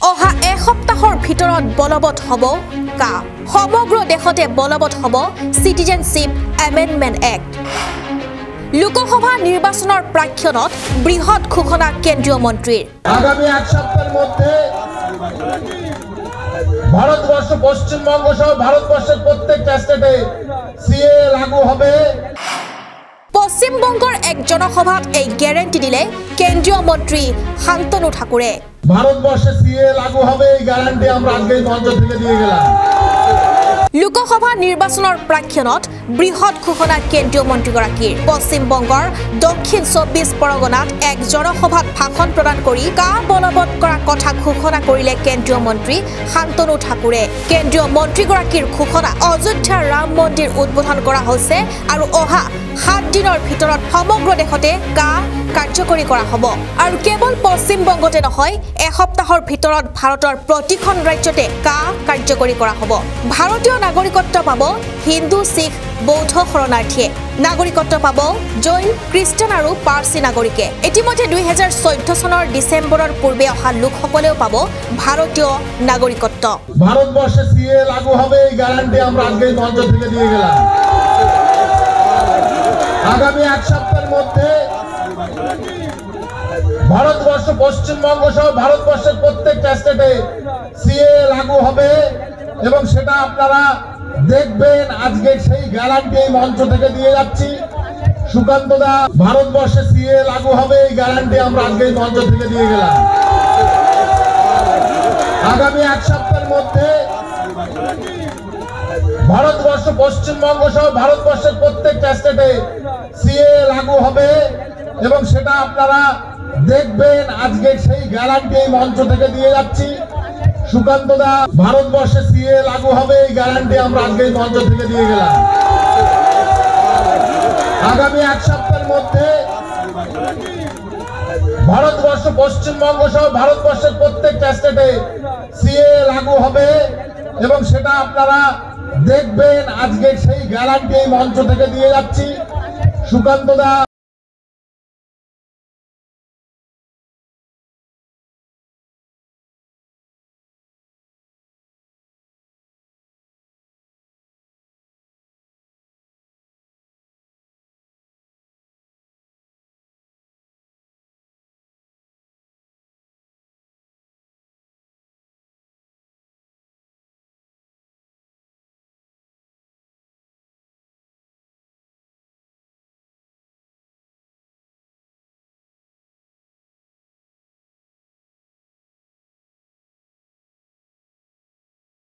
অহা এসপ্তাহৰ ভিতৰত বলবৎ হ'ব কা সমগ্ৰ দেশতে বলবৎ হ'ব সিটিজেনশিপ এমেন্ডমেন্ট এক্ট। লোকসভা নিৰ্বাচনৰ প্ৰাক্ষণত বৃহৎ ঘোষণা কেন্দ্ৰীয় মন্ত্ৰীৰ। আগামী এক সপ্তাহের মধ্যে ভারতবর্ষ পশ্চিমবঙ্গ সহ ভারতবর্ষের প্রত্যেকটা স্টেটে সিএ লাগু হবে। পশ্চিমবঙ্গৰ এক জনসভাত এই গ্যাৰান্টি দিলে কেন্দ্ৰীয় মন্ত্ৰী শান্তনু ঠাকুৰে। ভারতবর্ষে সিএ লাগু হবে এই গ্যারান্টি আমরা আজকে মঞ্চ থেকে দিয়ে গেলাম। লোকসভা নিৰ্বাচনৰ প্ৰাক্ষণত বৃহৎ ঘোষণা কেন্দ্ৰীয় মন্ত্ৰীগৰাকীৰ। পশ্চিমবংগৰ দক্ষিণ 24 পৰগনাত এক জনসভাত ভাষণ প্ৰদান কৰি কা বলবৎ কৰা কথা ঘোষণা কৰিলে কেন্দ্ৰীয় মন্ত্ৰী শান্তনু ঠাকুৰে। কেন্দ্ৰীয় মন্ত্ৰীগৰাকীৰ ঘোষণা অযোধ্যাৰ ৰাম মন্দিৰ উদ্বোধন কৰা হৈছে আৰু অহা 7 দিনৰ ভিতৰত সমগ্ৰ দেশতে কা কাৰ্যকৰী কৰা হ'ব। আৰু কেৱল পশ্চিমবংগতে নহয়, এসপ্তাহৰ ভিতৰত ভাৰতৰ প্ৰতিখন ৰাজ্যতে কা কাৰ্যকৰী কৰা হ'ব। ভাৰতীয় নাগৰিকত্ব পাব হিন্দু, শিখ, বৌদ্ধ শৰণাৰ্থীয়ে। নাগৰিকত্ব পাব জৈন, খ্ৰীষ্টান আৰু পাৰ্চী নাগৰিকে। ইতিমধ্যে 2014 চনৰ ডিচেম্বৰৰ পূৰ্বে অহা লোকসকলেও পাব ভাৰতীয় নাগৰিকত্ব। ভারতবর্ষে সিএ লাগু হবে এই গ্যারান্টি আমরা আজকে মঞ্চ থেকে দিয়ে গেলাম। আগামী এক সপ্তাহের মধ্যে ভারতবর্ষ পশ্চিমবঙ্গ সহ ভারতবর্ষের প্রত্যেকটা স্টেটে সিএ লাগু হবে এবং সেটা আপনারা দেখবেন। আজকে সেই গ্যারান্টি এই মঞ্চ থেকে দিয়ে যাচ্ছি। সুকান্ত দা, ভারতবর্ষে সিএ লাগু হবে এই গ্যারান্টি আমরা আজকে মঞ্চ থেকে দিয়ে গেলাম। আগামী এক সপ্তাহের মধ্যে ভারতবর্ষ পশ্চিমবঙ্গ সহ ভারতবর্ষের প্রত্যেকটা স্টেটে সিএ লাগু হবে এবং সেটা আপনারা দেখবেন। আজকে সেই গ্যারান্টি এই মঞ্চ থেকে দিয়ে যাচ্ছি। সুকান্ত দা, ভারতবর্ষে সিএ লাগু হবে এই গ্যারান্টি আমরা আজকে মঞ্চ থেকে দিয়ে গেলাম। আগামী এক সপ্তাহের মধ্যে ভারতবর্ষ পশ্চিমবঙ্গ সহ ভারতবর্ষের প্রত্যেকটা স্টেটে সিএ লাগু হবে এবং সেটা আপনারা দেখবেন। আজকে সেই গ্যারান্টি এই মঞ্চ থেকে দিয়ে যাচ্ছি। সুকান্ত দা।